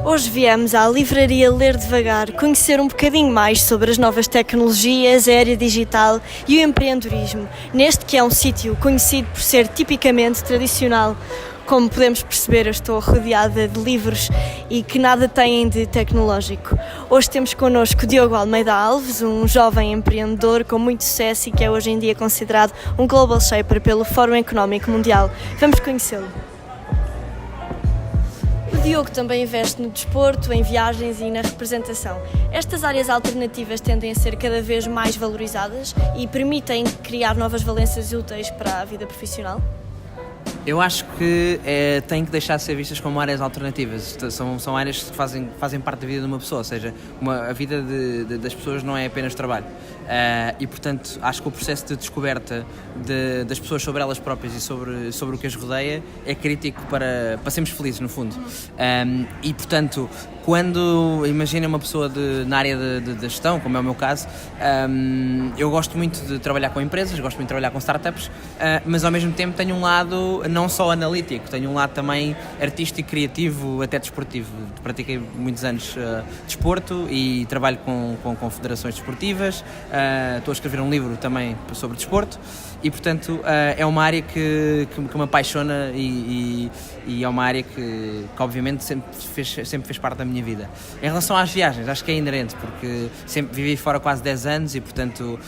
Hoje viemos à livraria Ler Devagar conhecer um bocadinho mais sobre as novas tecnologias, a era digital e o empreendedorismo, neste que é um sítio conhecido por ser tipicamente tradicional. Como podemos perceber, eu estou rodeada de livros e que nada têm de tecnológico. Hoje temos connosco Diogo Almeida Alves, um jovem empreendedor com muito sucesso e que é hoje em dia considerado um Global Shaper pelo Fórum Económico Mundial. Vamos conhecê-lo. O Diogo também investe no desporto, em viagens e na representação. Estas áreas alternativas tendem a ser cada vez mais valorizadas e permitem criar novas valências úteis para a vida profissional? Eu acho que têm que deixar de ser vistas como áreas alternativas. São áreas que fazem parte da vida de uma pessoa, ou seja, a vida das pessoas não é apenas trabalho. E, portanto, acho que o processo de descoberta das pessoas sobre elas próprias e sobre o que as rodeia é crítico para sermos felizes, no fundo. E, portanto, quando imagina uma pessoa na área da gestão, como é o meu caso, eu gosto muito de trabalhar com empresas, gosto muito de trabalhar com startups, mas ao mesmo tempo tenho um lado não só analítico, tenho um lado também artístico, criativo, até desportivo. Pratiquei muitos anos desporto e trabalho com federações desportivas, estou a escrever um livro também sobre desporto e, portanto, é uma área que me apaixona e é uma área que obviamente sempre fez parte da minha vida. Em relação às viagens, acho que é inerente, porque sempre vivi fora quase 10 anos e, portanto,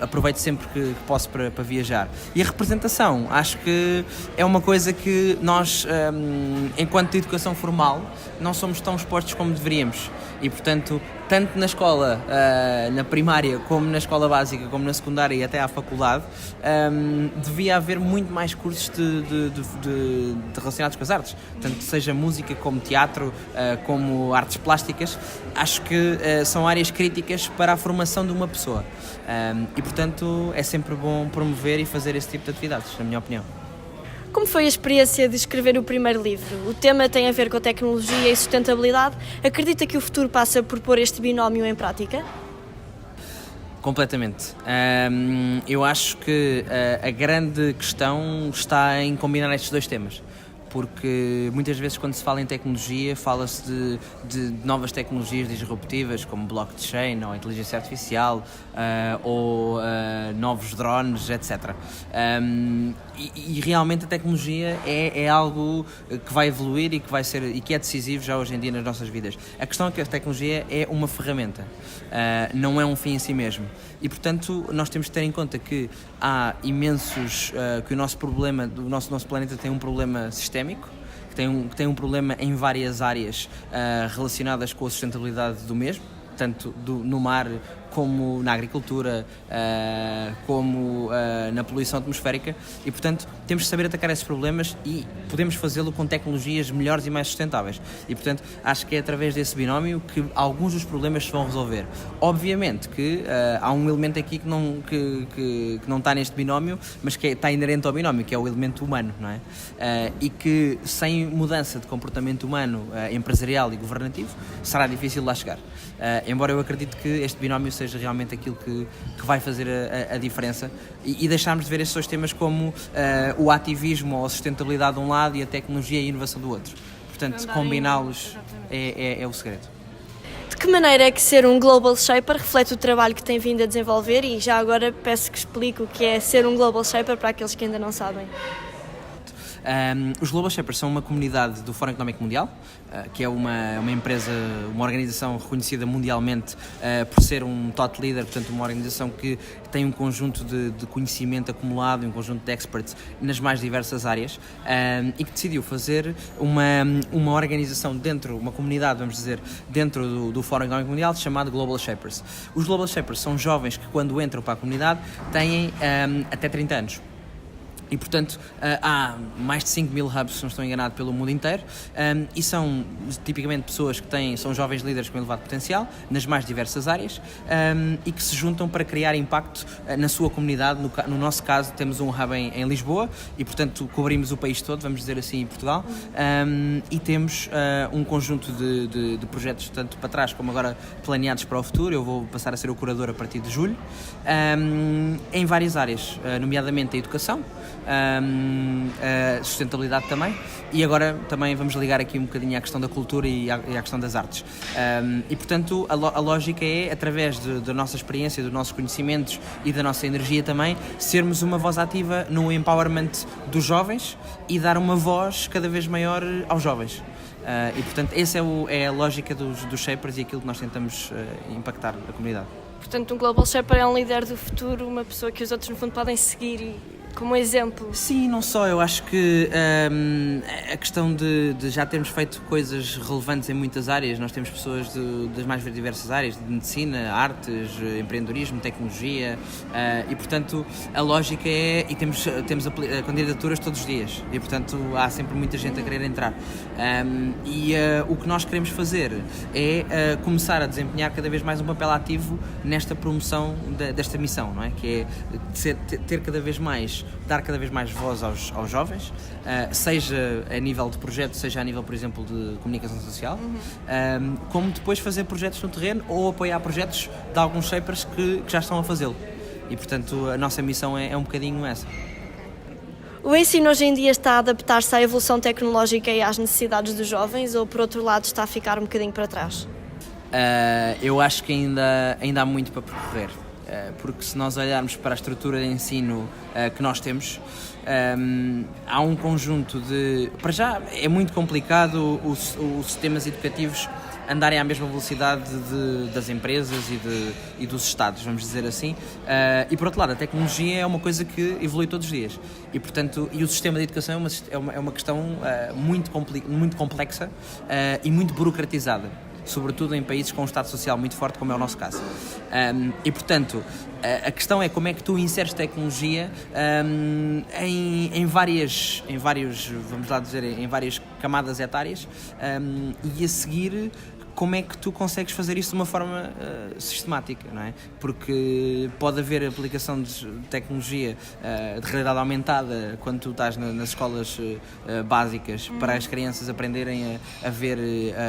aproveito sempre que posso para viajar. E a representação, acho que é uma coisa que nós, enquanto de educação formal, não somos tão expostos como deveríamos. E, portanto, tanto na escola, na primária, como na escola básica, como na secundária e até à faculdade, devia haver muito mais cursos de relacionados com as artes. Tanto seja música, como teatro, como artes plásticas. Acho que são áreas críticas para a formação de uma pessoa. E, portanto, é sempre bom promover e fazer esse tipo de atividades, na minha opinião. Como foi a experiência de escrever o primeiro livro? O tema tem a ver com a tecnologia e sustentabilidade. Acredita que o futuro passa por pôr este binómio em prática? Completamente. Eu acho que a grande questão está em combinar estes dois temas. Porque muitas vezes quando se fala em tecnologia fala-se de novas tecnologias disruptivas como blockchain ou inteligência artificial ou novos drones, etc. E realmente a tecnologia é algo que vai evoluir e que é decisivo já hoje em dia nas nossas vidas. A questão é que a tecnologia é uma ferramenta, não é um fim em si mesmo. E, portanto, nós temos de ter em conta que há imensos, que o nosso problema, o nosso planeta tem um problema sistémico, que tem um problema em várias áreas relacionadas com a sustentabilidade do mesmo, tanto no mar como na agricultura, como na poluição atmosférica e, portanto, temos de saber atacar esses problemas e podemos fazê-lo com tecnologias melhores e mais sustentáveis. E, portanto, acho que é através desse binómio que alguns dos problemas se vão resolver. Obviamente que há um elemento aqui que não está neste binómio, mas que está inerente ao binómio, que é o elemento humano, não é? E que sem mudança de comportamento humano, empresarial e governativo, será difícil lá chegar. Embora eu acredite que este binómio seja realmente aquilo que vai fazer a diferença e deixarmos de ver estes dois temas como o ativismo ou a sustentabilidade de um lado e a tecnologia e a inovação do outro. Portanto, combiná-los é o segredo. De que maneira é que ser um Global Shaper reflete o trabalho que tem vindo a desenvolver e já agora peço que explique o que é ser um Global Shaper para aqueles que ainda não sabem? Os Global Shapers são uma comunidade do Fórum Económico Mundial, que é uma empresa, uma organização reconhecida mundialmente por ser um thought leader, portanto uma organização que tem um conjunto de conhecimento acumulado, um conjunto de experts nas mais diversas áreas e que decidiu fazer uma organização uma comunidade, vamos dizer, dentro do Fórum Económico Mundial chamado Global Shapers. Os Global Shapers são jovens que quando entram para a comunidade têm até 30 anos. E, portanto, há mais de 5 mil hubs, se não estou enganado, pelo mundo inteiro e são tipicamente pessoas que são jovens líderes com elevado potencial nas mais diversas áreas e que se juntam para criar impacto na sua comunidade. No nosso caso, temos um hub em Lisboa e, portanto, cobrimos o país todo, vamos dizer assim, em Portugal e temos um conjunto de projetos, tanto para trás como agora planeados para o futuro. Eu vou passar a ser o curador a partir de julho, em várias áreas, nomeadamente a educação, a sustentabilidade também, e agora também vamos ligar aqui um bocadinho à questão da cultura e à questão das artes. E portanto a lógica é, através da nossa experiência, dos nossos conhecimentos e da nossa energia também, sermos uma voz ativa no empowerment dos jovens e dar uma voz cada vez maior aos jovens. E portanto essa é a lógica dos Shapers e aquilo que nós tentamos impactar na comunidade. Portanto, um Global Shaper é um líder do futuro, uma pessoa que os outros no fundo podem seguir como exemplo. Sim, não só. Eu acho que a questão de já termos feito coisas relevantes em muitas áreas, nós temos pessoas das mais diversas áreas, de medicina, artes, empreendedorismo, tecnologia, e portanto a lógica é, e temos candidaturas todos os dias, e portanto há sempre muita gente a querer entrar. O que nós queremos fazer é começar a desempenhar cada vez mais um papel ativo nesta promoção desta missão, não é? Que é ter cada vez mais, dar cada vez mais voz aos jovens, seja a nível de projeto, seja a nível, por exemplo, de comunicação social, como depois fazer projetos no terreno ou apoiar projetos de alguns shapers que já estão a fazê-lo. E, portanto, a nossa missão é um bocadinho essa. O ensino hoje em dia está a adaptar-se à evolução tecnológica e às necessidades dos jovens, ou, por outro lado, está a ficar um bocadinho para trás? Eu acho que ainda há muito para percorrer. Porque se nós olharmos para a estrutura de ensino que nós temos, há um conjunto de... Para já é muito complicado os sistemas educativos andarem à mesma velocidade das empresas e dos Estados, vamos dizer assim, e por outro lado a tecnologia é uma coisa que evolui todos os dias e portanto o sistema de educação é uma questão muito complexa e muito burocratizada, sobretudo em países com um Estado social muito forte, como é o nosso caso. E, portanto, a questão é como é que tu inseres tecnologia em várias camadas etárias, e a seguir como é que tu consegues fazer isso de uma forma sistemática, não é? Porque pode haver aplicação de tecnologia de realidade aumentada quando tu estás nas escolas básicas para as crianças aprenderem a ver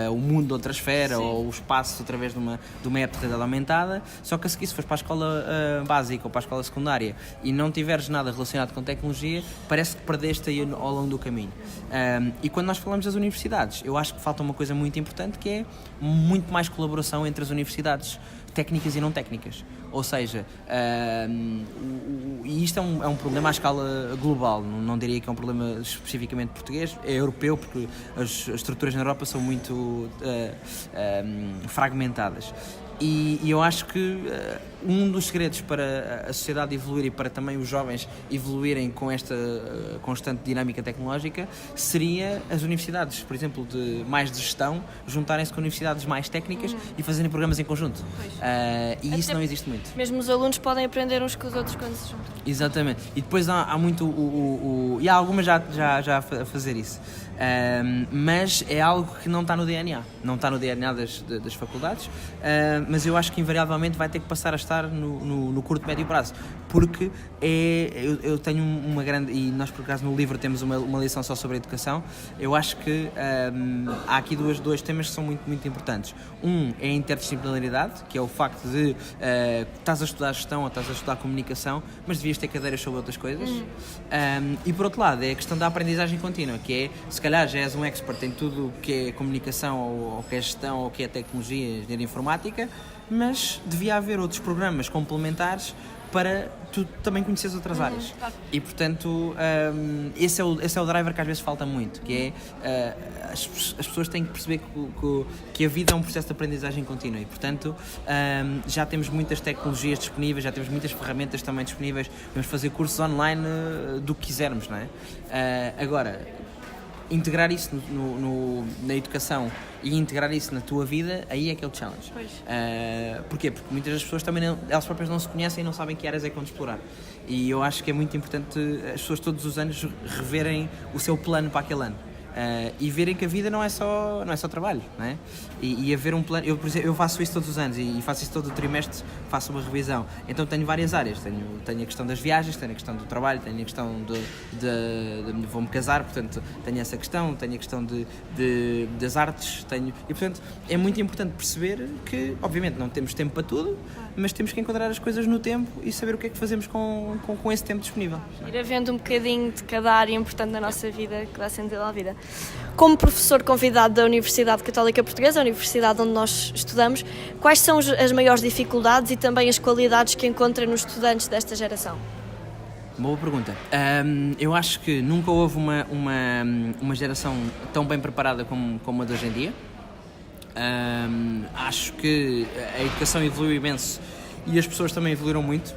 o mundo de outra esfera. Sim. Ou o espaço através de uma app de realidade aumentada, só que a seguir, se fores para a escola básica ou para a escola secundária e não tiveres nada relacionado com tecnologia, parece que perdeste aí ao longo do caminho. E quando nós falamos das universidades, eu acho que falta uma coisa muito importante, que é muito mais colaboração entre as universidades técnicas e não técnicas. Ou seja, e isto é um problema à escala global, não diria que é um problema especificamente português, é europeu, porque as estruturas na Europa são muito fragmentadas. E eu acho que um dos segredos para a sociedade evoluir e para também os jovens evoluírem com esta constante dinâmica tecnológica seria as universidades, por exemplo, mais de gestão, juntarem-se com universidades mais técnicas e fazerem programas em conjunto. E isso não existe muito. Mesmo os alunos podem aprender uns com os outros quando se juntam. Exatamente. E depois há muito e há algumas já a fazer isso. Mas é algo que não está no DNA. Não está no DNA das faculdades, mas eu acho que invariavelmente vai ter que passar a estar no curto e médio prazo, porque eu tenho uma grande, e nós por acaso no livro temos uma lição só sobre a educação. Eu acho que há aqui dois temas que são muito, muito importantes. Um é a interdisciplinaridade, que é o facto de estás a estudar gestão ou estás a estudar comunicação, mas devias ter cadeiras sobre outras coisas. E por outro lado é a questão da aprendizagem contínua, que é, se calhar já és um expert em tudo o que é comunicação ou que é gestão ou que é tecnologia, engenharia informática, mas devia haver outros programas complementares para tu também conheceres outras áreas. E portanto esse é o driver que às vezes falta muito, que é as pessoas têm que perceber que a vida é um processo de aprendizagem contínua e portanto já temos muitas tecnologias disponíveis, já temos muitas ferramentas também disponíveis, podemos fazer cursos online do que quisermos, não é? Agora, integrar isso na educação e integrar isso na tua vida, aí é que é o challenge. Porquê? Porque muitas das pessoas também elas próprias não se conhecem e não sabem que áreas é que vão explorar. E eu acho que é muito importante as pessoas todos os anos reverem o seu plano para aquele ano. e verem que a vida não é só trabalho, não é? E haver um plano. Eu, por exemplo, eu faço isso todos os anos e faço isso todo o trimestre, faço uma revisão. Então tenho várias áreas, tenho a questão das viagens, tenho a questão do trabalho, tenho a questão de vou-me casar, portanto tenho essa questão, tenho a questão das artes, e portanto é muito importante perceber que obviamente não temos tempo para tudo, mas temos que enquadrar as coisas no tempo e saber o que é que fazemos com esse tempo disponível. Ir havendo um bocadinho de cada área importante da nossa vida que dá sentido à vida. Como professor convidado da Universidade Católica Portuguesa, a universidade onde nós estudamos, quais são as maiores dificuldades e também as qualidades que encontra nos estudantes desta geração? Boa pergunta. Eu acho que nunca houve uma geração tão bem preparada como a de hoje em dia. Acho que a educação evoluiu imenso e as pessoas também evoluíram muito.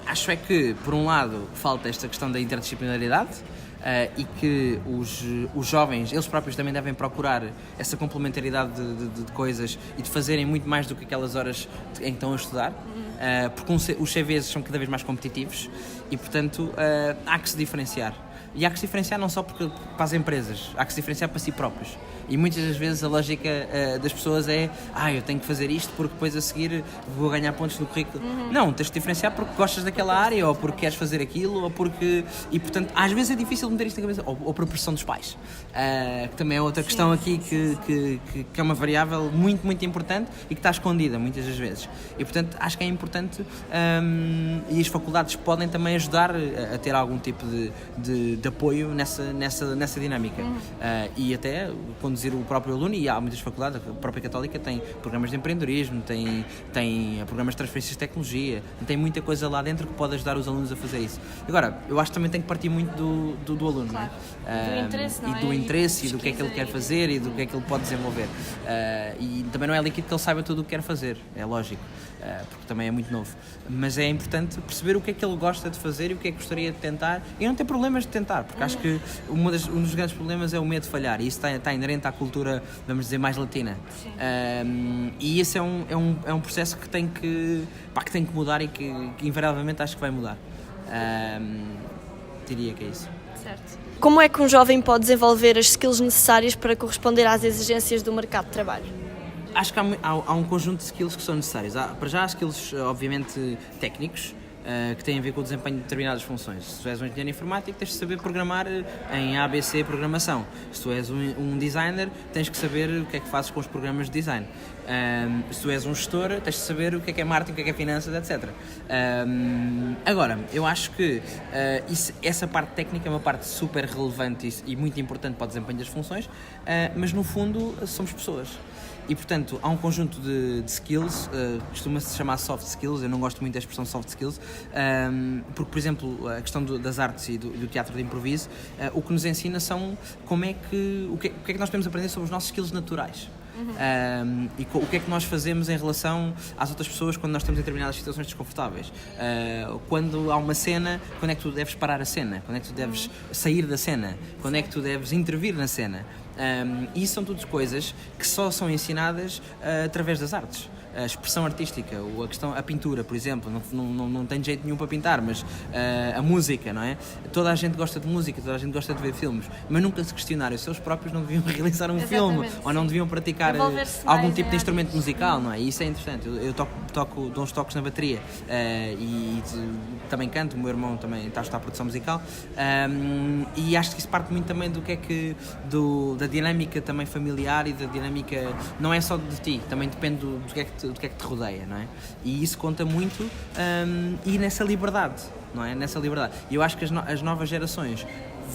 Acho é que, por um lado, falta esta questão da interdisciplinaridade e que os jovens, eles próprios também devem procurar essa complementaridade de coisas e de fazerem muito mais do que aquelas horas em que estão a estudar, porque os CVs são cada vez mais competitivos e, portanto, há que se diferenciar. E há que se diferenciar não só para as empresas, há que se diferenciar para si próprios. E muitas das vezes a lógica das pessoas é eu tenho que fazer isto porque depois a seguir vou ganhar pontos no currículo. Não, tens de diferenciar porque gostas daquela área ou porque queres fazer aquilo ou porque... E portanto, às vezes é difícil meter isto na cabeça, ou por pressão dos pais. Que também é outra questão aqui que é uma variável muito, muito importante e que está escondida muitas das vezes. E portanto, acho que é importante e as faculdades podem também ajudar a ter algum tipo de apoio nessa dinâmica. E até conduzir o próprio aluno, e há muitas faculdades, a própria Católica tem programas de empreendedorismo, tem programas de transferências de tecnologia, tem muita coisa lá dentro que pode ajudar os alunos a fazer isso. Agora, eu acho que também tem que partir muito do aluno, claro. Não é? Do interesse, não é? E do interesse e do que é que ele quer fazer e do que é que ele pode desenvolver. E também não é líquido que ele saiba tudo o que quer fazer, é lógico, porque também é muito novo. Mas é importante perceber o que é que ele gosta de fazer e o que é que gostaria de tentar, e não ter problemas de tentar, porque acho que um dos grandes problemas é o medo de falhar, e isso está inerente à cultura, vamos dizer, mais latina. E esse é um processo que tem que mudar e que invariavelmente acho que vai mudar. Diria que é isso. Certo. Como é que um jovem pode desenvolver as skills necessárias para corresponder às exigências do mercado de trabalho? Acho que há um conjunto de skills que são necessários. Para já há skills, obviamente, técnicos, que têm a ver com o desempenho de determinadas funções. Se tu és um engenheiro informático, tens de saber programar em ABC programação. Se tu és um designer, tens que saber o que é que fazes com os programas de design. Se tu és um gestor, tens de saber o que é marketing, o que é finanças, etc. Agora, eu acho que essa parte técnica é uma parte super relevante e muito importante para o desempenho das funções, mas no fundo somos pessoas. E, portanto, há um conjunto de skills, costuma-se chamar soft skills, eu não gosto muito da expressão soft skills, porque, por exemplo, a questão das artes e do teatro de improviso, o que nos ensina são o que é que nós podemos aprender sobre os nossos skills naturais. E o que é que nós fazemos em relação às outras pessoas quando nós estamos em determinadas situações desconfortáveis. Quando há uma cena, quando é que tu deves parar a cena? Quando é que tu deves sair da cena? Quando é que tu deves intervir na cena? E isso são tudo coisas que só são ensinadas através das artes. A expressão artística, a pintura, por exemplo, não tem jeito nenhum para pintar, mas a música, não é? Toda a gente gosta de música, toda a gente gosta de ver filmes, mas nunca se questionarem se eles próprios não deviam realizar um filme, ou não deviam praticar algum tipo de instrumento musical, não é? E isso é interessante. Eu dou uns toques na bateria e também canto, o meu irmão também está a estudar produção musical, e acho que isso parte muito também da dinâmica também familiar e da dinâmica, não é só de ti, também depende do que é que te rodeia, não é? E isso conta muito, e nessa liberdade, não é? Nessa liberdade. E eu acho que as novas gerações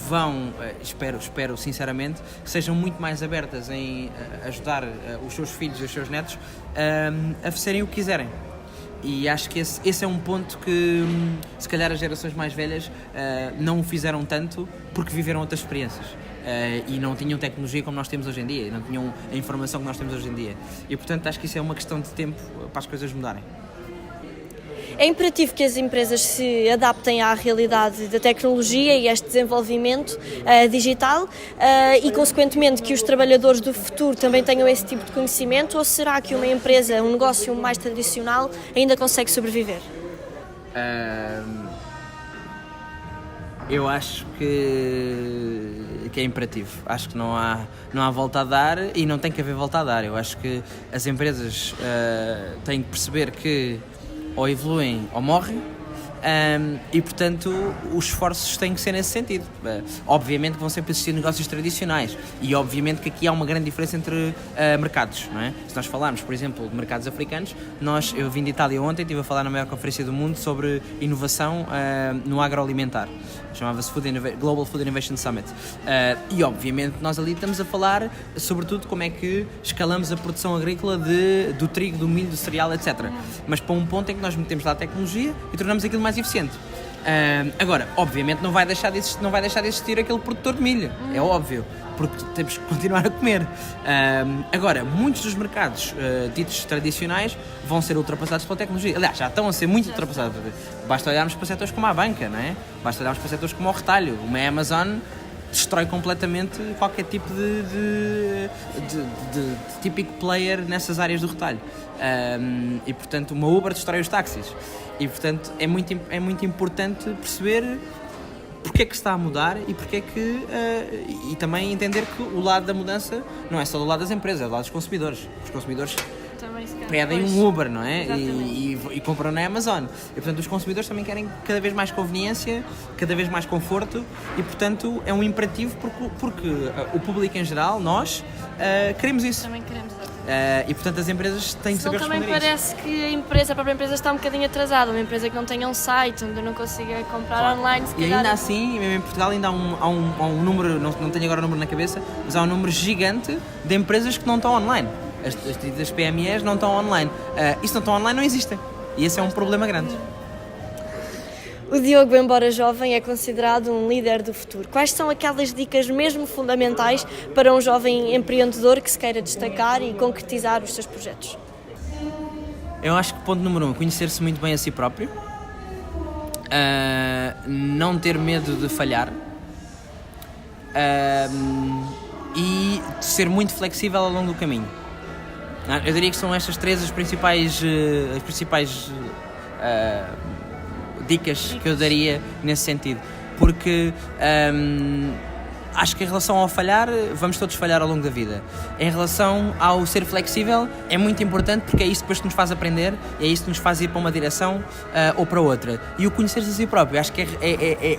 vão, espero sinceramente, que sejam muito mais abertas em ajudar os seus filhos e os seus netos a serem o que quiserem. E acho que esse é um ponto que se calhar as gerações mais velhas não o fizeram tanto porque viveram outras experiências. E não tinham tecnologia como nós temos hoje em dia, e não tinham a informação que nós temos hoje em dia. E portanto acho que isso é uma questão de tempo para as coisas mudarem. É imperativo que as empresas se adaptem à realidade da tecnologia e a este desenvolvimento digital e, consequentemente, que os trabalhadores do futuro também tenham esse tipo de conhecimento, ou será que uma empresa, um negócio mais tradicional, ainda consegue sobreviver? Eu acho que é imperativo. Acho que não há volta a dar e não tem que haver volta a dar. Eu acho que as empresas têm que perceber que ou evoluem ou morrem. E portanto os esforços têm que ser nesse sentido. Obviamente que vão sempre existir negócios tradicionais e obviamente que aqui há uma grande diferença entre mercados, não é? Se nós falarmos, por exemplo, de mercados africanos, eu vim de Itália ontem, estive a falar na maior conferência do mundo sobre inovação no agroalimentar, chamava-se Global Food Innovation Summit, e obviamente nós ali estamos a falar sobretudo como é que escalamos a produção agrícola do trigo, do milho, do cereal, etc. Mas para um ponto em que nós metemos lá a tecnologia e tornamos aquilo mais eficiente. Agora, obviamente não vai deixar de existir aquele produtor de milho, é óbvio, porque temos que continuar a comer. Agora, muitos dos mercados ditos tradicionais vão ser ultrapassados pela tecnologia. Aliás, já estão a ser muito ultrapassados. Basta olharmos para setores como a banca, não é? Basta olharmos para setores como o retalho. Uma Amazon destrói completamente qualquer tipo de típico player nessas áreas do retalho. E portanto uma Uber destrói os táxis. E portanto é muito importante perceber porque é que se está a mudar e porque é que e também entender que o lado da mudança não é só do lado das empresas, é do lado dos consumidores. Os consumidores pedem um Uber, não é? E compram na Amazon. E portanto os consumidores também querem cada vez mais conveniência, cada vez mais conforto e portanto é um imperativo porque o público em geral, nós, queremos isso. Também queremos. E portanto as empresas têm que saber responder também parece que a própria empresa está um bocadinho atrasada. Uma empresa que não tenha um site onde eu não consiga comprar online, se calhar. E ainda assim, mesmo em Portugal ainda há um número, não tenho agora o número na cabeça, mas há um número gigante de empresas que não estão online. As PMEs não estão online. E se não estão online não existem. E esse é um problema grande. O Diogo, embora jovem, é considerado um líder do futuro. Quais são aquelas dicas mesmo fundamentais para um jovem empreendedor que se queira destacar e concretizar os seus projetos? Eu acho que ponto número 1, conhecer-se muito bem a si próprio, não ter medo de falhar e ser muito flexível ao longo do caminho. Eu diria que são estas três as principais dicas que eu daria nesse sentido, porque acho que em relação ao falhar, vamos todos falhar ao longo da vida. Em relação ao ser flexível, é muito importante porque é isso depois que nos faz aprender, é isso que nos faz ir para uma direção ou para outra. E o conhecer-se a si próprio, acho que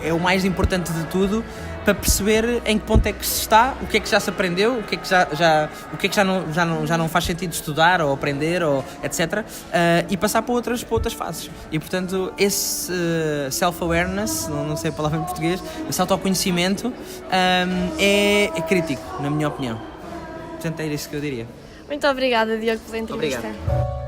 é o mais importante de tudo, para perceber em que ponto é que se está, o que é que já se aprendeu, o que é que já não faz sentido estudar ou aprender, ou etc. E passar para outras fases. E portanto, esse self-awareness, não sei a palavra em português, esse autoconhecimento é crítico, na minha opinião. Portanto, é isso que eu diria. Muito obrigada, Diogo, pela entrevista. Obrigado.